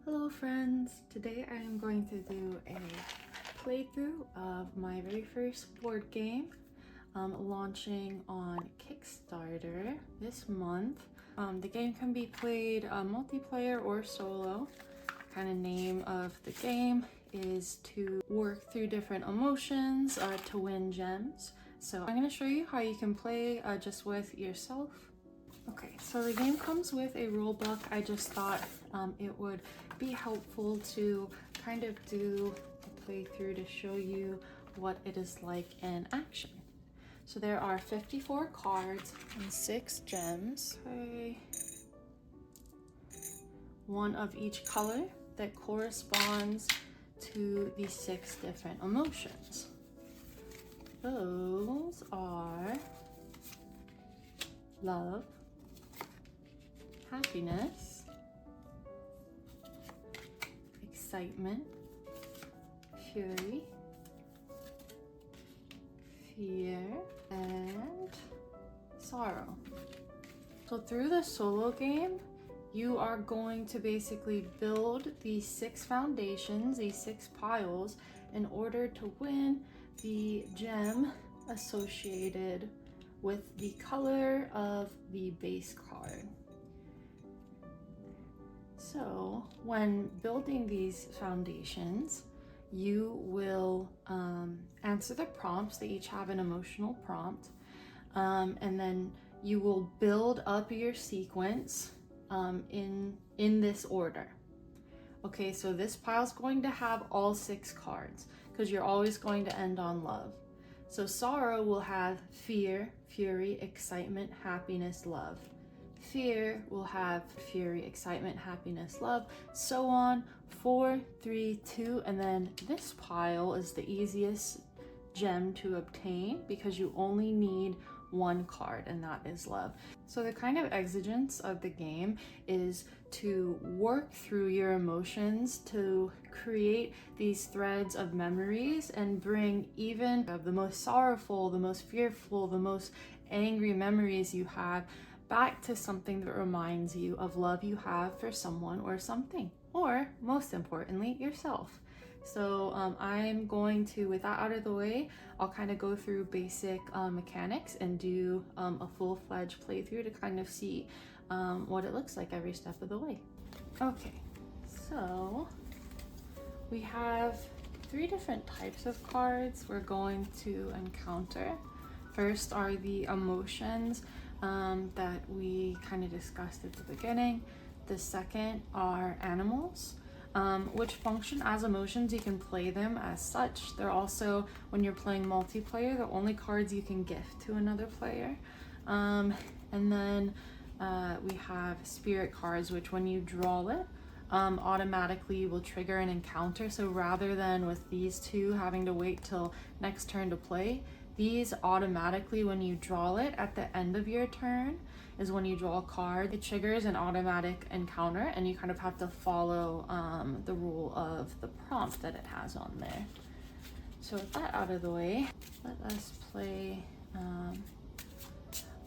Hello friends! Today I am going to do a playthrough of my very first board game launching on Kickstarter this month. The game can be played multiplayer or solo. Kind of name of the game is to work through different emotions to win gems. So I'm going to show you how you can play just with yourself. Okay, so the game comes with a rule book. I just thought it would be helpful to kind of do a playthrough to show you what it is like in action. So there are 54 cards and 6 gems. Okay. One of each color that corresponds to the 6 different emotions. Those are love, happiness, excitement, fury, fear, and sorrow. So through the solo game, you are going to basically build these 6 foundations, these 6 piles, in order to win the gem associated with the color of the base card. So when building these foundations, you will answer the prompts. They each have an emotional prompt, and then you will build up your sequence in this order. Okay, so this pile is going to have all 6 cards because you're always going to end on love. So sorrow will have fear, fury, excitement, happiness, love. Fear will have fury, excitement, happiness, love, so on. 4, 3, 2, and then this pile is the easiest gem to obtain because you only need 1 card, and that is love. So the kind of exigence of the game is to work through your emotions, to create these threads of memories and bring even the most sorrowful, the most fearful, the most angry memories you have back to something that reminds you of love you have for someone or something, or most importantly, yourself. So I'm going to, with that out of the way, I'll kind of go through basic mechanics and do a full-fledged playthrough to kind of see what it looks like every step of the way. Okay, so we have 3 different types of cards we're going to encounter. First are the emotions that we kind of discussed at the beginning. The second are animals, which function as emotions. You can play them as such. They're also, when you're playing multiplayer, the only cards you can gift to another player. And then we have spirit cards, which when you draw it, automatically will trigger an encounter. So rather than with these 2 having to wait till next turn to play, these automatically, when you draw it at the end of your turn, is when you draw a card, it triggers an automatic encounter, and you kind of have to follow the rule of the prompt that it has on there. So with that out of the way, let us play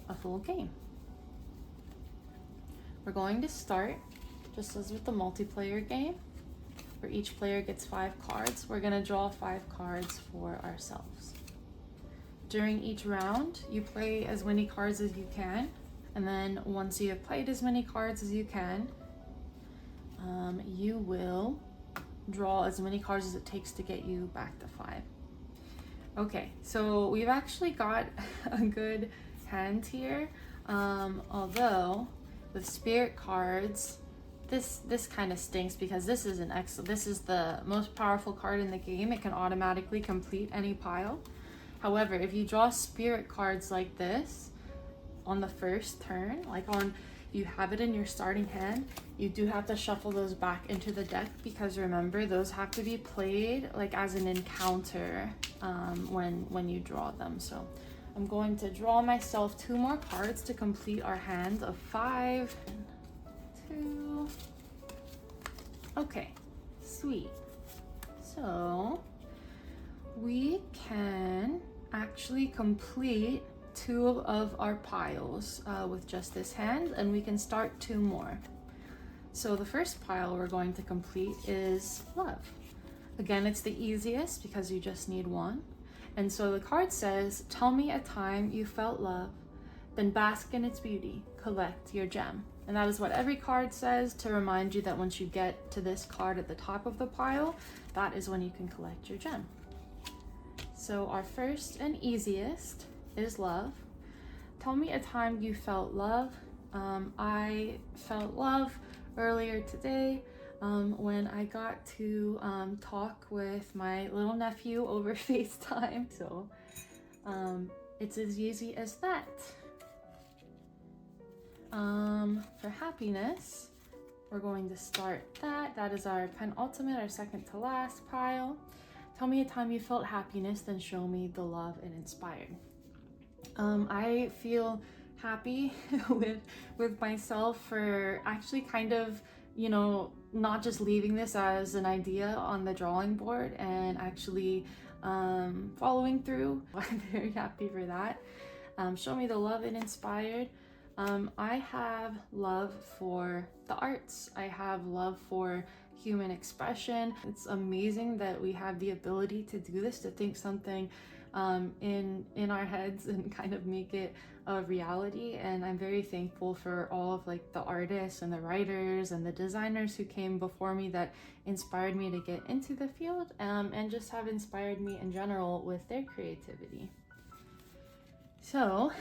a full game. We're going to start just as with the multiplayer game, where each player gets 5 cards. We're going to draw 5 cards for ourselves. During each round, you play as many cards as you can, and then once you have played as many cards as you can, you will draw as many cards as it takes to get you back to 5. Okay, so we've actually got a good hand here, although with spirit cards, this kind of stinks because this is this is the most powerful card in the game. It can automatically complete any pile. However, if you draw spirit cards like this on the first turn, if you have it in your starting hand, you do have to shuffle those back into the deck because remember, those have to be played like as an encounter when you draw them. So I'm going to draw myself 2 more cards to complete our hand of 5. 2. Okay, sweet. So we can actually complete 2 of our piles with just this hand, and we can start 2 more. So the first pile we're going to complete is love. Again, it's the easiest because you just need one. And so the card says, tell me a time you felt love, then bask in its beauty, collect your gem. And that is what every card says, to remind you that once you get to this card at the top of the pile, that is when you can collect your gem. So our first and easiest is love. Tell me a time you felt love. I felt love earlier today when I got to talk with my little nephew over FaceTime. So it's as easy as that. For happiness, we're going to start that. That is our penultimate, our second to last pile. Tell me a time you felt happiness, then show me the love it inspired. I feel happy with myself for actually kind of, you know, not just leaving this as an idea on the drawing board and actually following through. I'm very happy for that. Show me the love it inspired. I have love for the arts. I have love for human expression. It's amazing that we have the ability to do this, to think something in our heads and kind of make it a reality. And I'm very thankful for all of like the artists and the writers and the designers who came before me that inspired me to get into the field, and just have inspired me in general with their creativity. So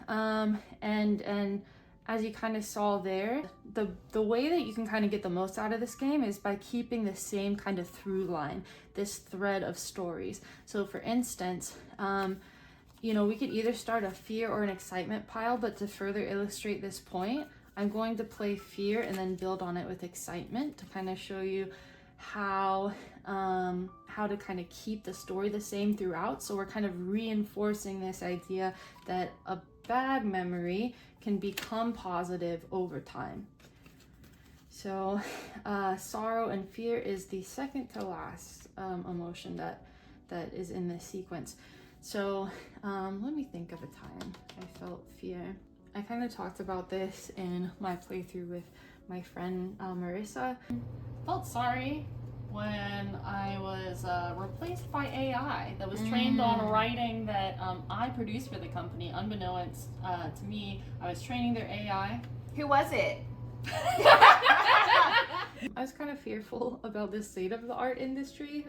and as you kind of saw there, the way that you can kind of get the most out of this game is by keeping the same kind of through line, this thread of stories. So for instance, you know, we could either start a fear or an excitement pile, but to further illustrate this point, I'm going to play fear and then build on it with excitement to kind of show you how to kind of keep the story the same throughout. So we're kind of reinforcing this idea that a bad memory can become positive over time. So sorrow and fear is the second to last emotion that is in this sequence. So let me think of a time I felt fear. I kind of talked about this in my playthrough with my friend Marissa. Felt sorry when I was replaced by AI that was trained on writing that I produced for the company. Unbeknownst to me, I was training their AI. Who was it? I was kind of fearful about the state of the art industry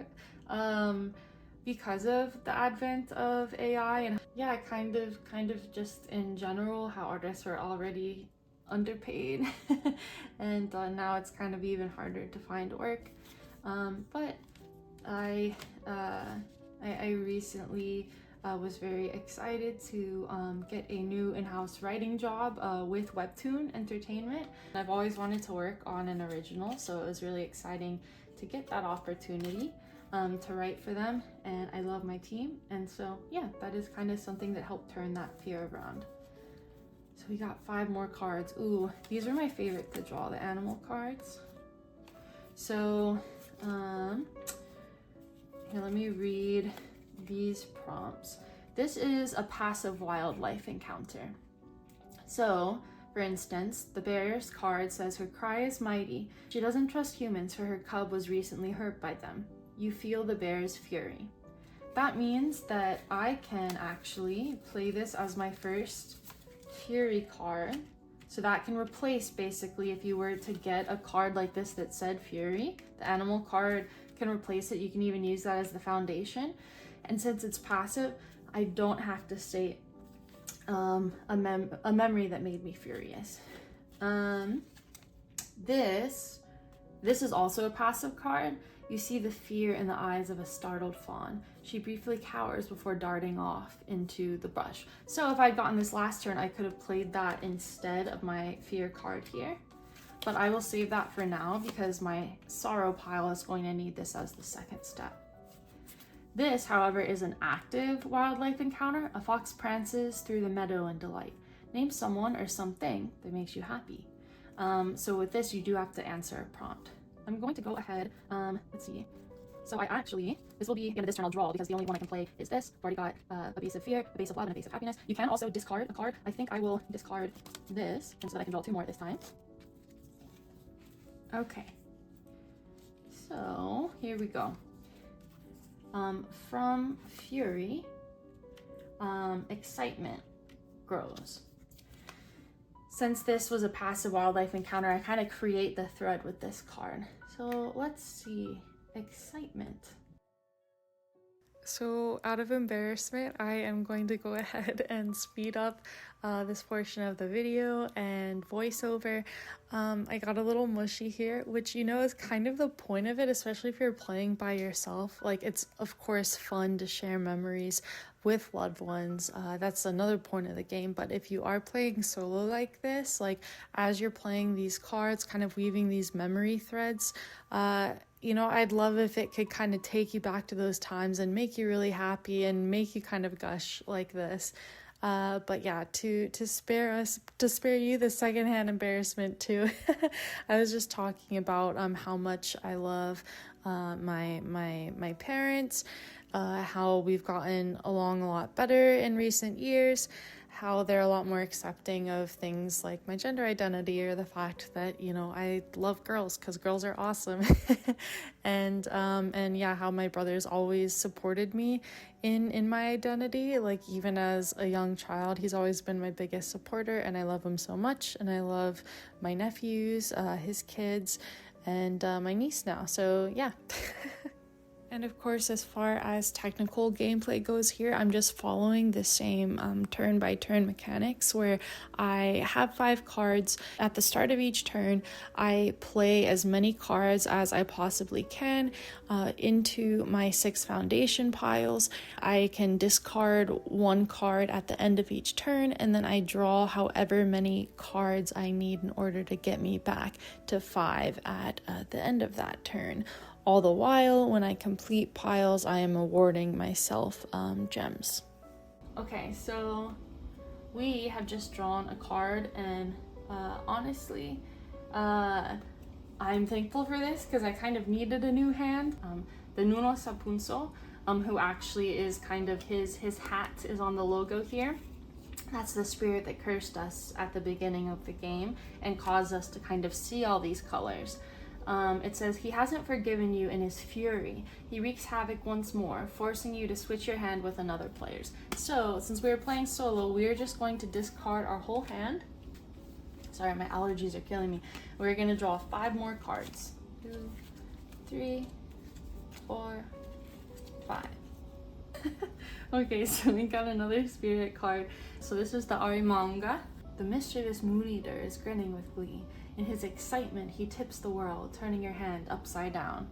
because of the advent of AI, and yeah, kind of just in general how artists are already underpaid and now it's kind of even harder to find work. But I recently was very excited to get a new in-house writing job with Webtoon Entertainment. I've always wanted to work on an original, so it was really exciting to get that opportunity to write for them, and I love my team, and so yeah, that is kind of something that helped turn that fear around. So we got 5 more cards. Ooh, these are my favorite to draw, the animal cards. So here, let me read these prompts. This is a passive wildlife encounter. So, for instance, the bear's card says her cry is mighty. She doesn't trust humans for her cub was recently hurt by them. You feel the bear's fury. That means that I can actually play this as my first fury card. So that can replace, basically, if you were to get a card like this that said fury, the animal card can replace it. You can even use that as the foundation. And since it's passive, I don't have to state a memory that made me furious. This is also a passive card. You see the fear in the eyes of a startled fawn. She briefly cowers before darting off into the brush. So if I'd gotten this last turn, I could have played that instead of my fear card here. But I will save that for now because my sorrow pile is going to need this as the second step. This, however, is an active wildlife encounter. A fox prances through the meadow in delight. Name someone or something that makes you happy. So with this, you do have to answer a prompt. I'm going to go ahead, let's see. So this will be the end of this turn I'll draw because the only one I can play is this. I've already got a base of fear, a base of love, and a base of happiness. You can also discard a card. I think I will discard this, and so that I can draw 2 more at this time. Okay, so here we go. From fury, excitement grows. Since this was a passive wildlife encounter, I kind of create the thread with this card. So let's see, excitement. So out of embarrassment, I am going to go ahead and speed up this portion of the video and voiceover. I got a little mushy here, which you know is kind of the point of it, especially if you're playing by yourself. Like, it's of course fun to share memories with loved ones. That's another point of the game. But if you are playing solo like this, like as you're playing these cards, kind of weaving these memory threads, you know, I'd love if it could kind of take you back to those times and make you really happy and make you kind of gush like this. But yeah, to spare you the secondhand embarrassment too. I was just talking about how much I love my parents, how we've gotten along a lot better in recent years, how they're a lot more accepting of things like my gender identity or the fact that, you know, I love girls because girls are awesome. and yeah, how my brothers always supported me in my identity. Like, even as a young child, he's always been my biggest supporter, and I love him so much. And I love my nephews, his kids, and my niece now. So yeah. And of course, as far as technical gameplay goes here, I'm just following the same turn-by-turn mechanics where I have 5 cards. At the start of each turn, I play as many cards as I possibly can into my 6 foundation piles. I can discard 1 card at the end of each turn, and then I draw however many cards I need in order to get me back to 5 at the end of that turn. All the while, when I complete piles, I am awarding myself gems. Okay, so we have just drawn a card, and honestly, I'm thankful for this because I kind of needed a new hand. The Nuno Sapunso, who actually is kind of his hat is on the logo here. That's the spirit that cursed us at the beginning of the game and caused us to kind of see all these colors. It says, he hasn't forgiven you in his fury. He wreaks havoc once more, forcing you to switch your hand with another player's. So, since we were playing solo, we're just going to discard our whole hand. Sorry, my allergies are killing me. We're going to draw 5 more cards. 2, 3, 4, 5. Okay, so we got another spirit card. So this is the Arimanga. The mischievous moon eater is grinning with glee. In his excitement, he tips the world, turning your hand upside down.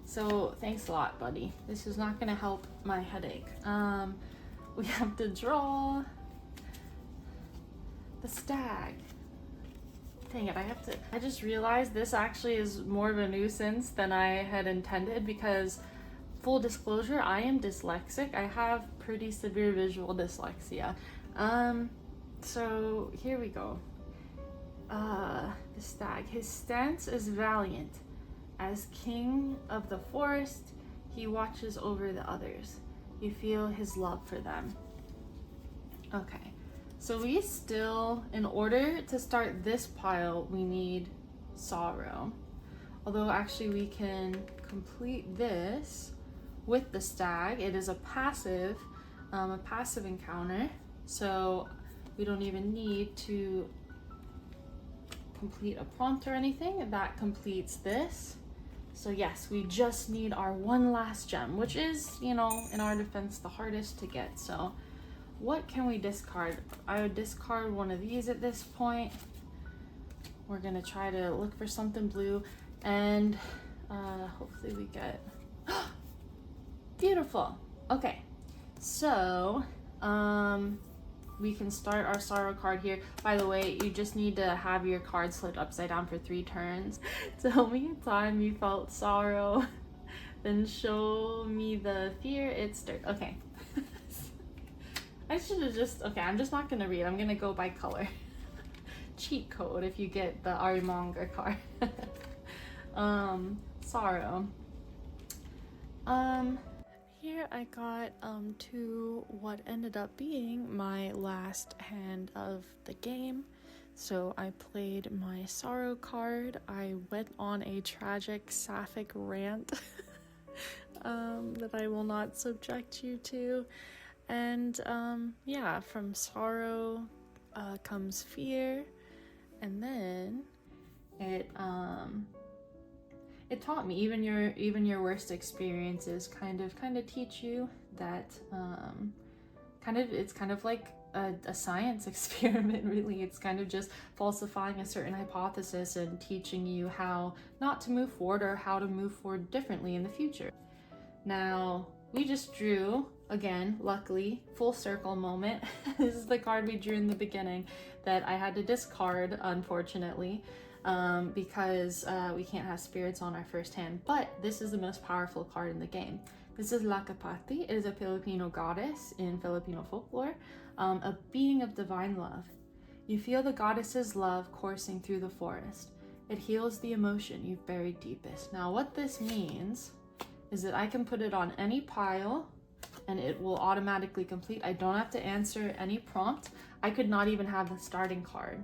So thanks a lot, buddy. This is not gonna help my headache. We have to draw the stag. Dang it, I just realized this actually is more of a nuisance than I had intended because, full disclosure, I am dyslexic. I have pretty severe visual dyslexia. So here we go. The stag. His stance is valiant. As king of the forest, he watches over the others. You feel his love for them. Okay, so we still, in order to start this pile, we need sorrow. Although actually we can complete this with the stag. It is a passive encounter, so we don't even need to complete a prompt or anything. That completes this. So yes, we just need our one last gem, which is, you know, in our defense, the hardest to get. So what can we discard? I would discard one of these at this point. We're gonna try to look for something blue, and hopefully we get beautiful. Okay, so we can start our sorrow card here. By the way, you just need to have your card slipped upside down for 3 turns. Tell me a time you felt sorrow, then show me the fear it stirred. Okay. I should have just, okay, I'm just not gonna read. I'm gonna go by color. Cheat code if you get the Arimanga card. Sorrow. Here I got to what ended up being my last hand of the game. So I played my sorrow card. I went on a tragic sapphic rant that I will not subject you to. And yeah, from sorrow comes fear, and then it taught me even your worst experiences kind of teach you that it's kind of like a science experiment, really. It's kind of just falsifying a certain hypothesis and teaching you how not to move forward or how to move forward differently in the future. Now, we just drew, again, luckily, full circle moment. This is the card we drew in the beginning that I had to discard, unfortunately, because we can't have spirits on our first hand. But this is the most powerful card in the game. This is Lakapati. It is a Filipino goddess in Filipino folklore, a being of divine love. You feel the goddess's love coursing through the forest. It heals the emotion you've buried deepest. Now, what this means is that I can put it on any pile and it will automatically complete. I don't have to answer any prompt. I could not even have the starting card.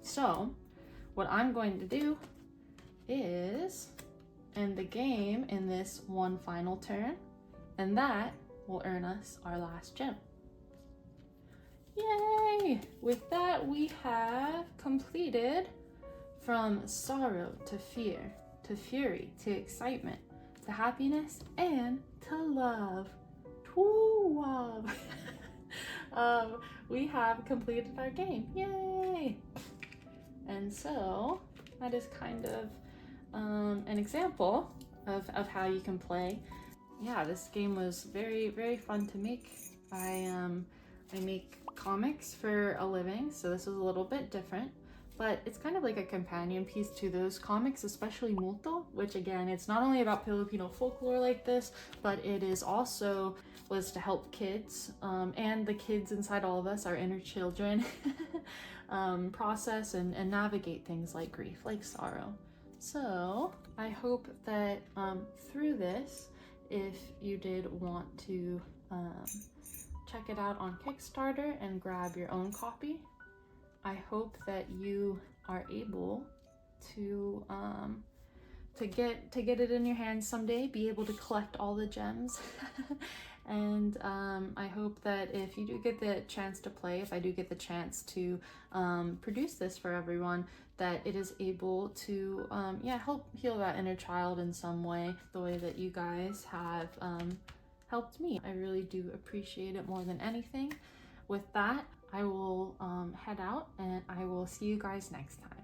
So what I'm going to do is end the game in this one final turn, and that will earn us our last gem. Yay! With that, we have completed from sorrow to fear, to fury, to excitement, to happiness, and to love. To love. We have completed our game. Yay! And so that is kind of an example of how you can play. Yeah, this game was very, very fun to make. I make comics for a living, so this is a little bit different, but it's kind of like a companion piece to those comics, especially Multo, which again, it's not only about Filipino folklore like this, but it is also was to help kids and the kids inside all of us, our inner children, process and navigate things like grief, like sorrow. So I hope that through this, if you did want to check it out on Kickstarter and grab your own copy, I hope that you are able to get it in your hands someday, be able to collect all the gems. And I hope that if you do get the chance to play, if I do get the chance to produce this for everyone, that it is able to help heal that inner child in some way, the way that you guys have helped me. I really do appreciate it more than anything. With that, I will head out and I will see you guys next time.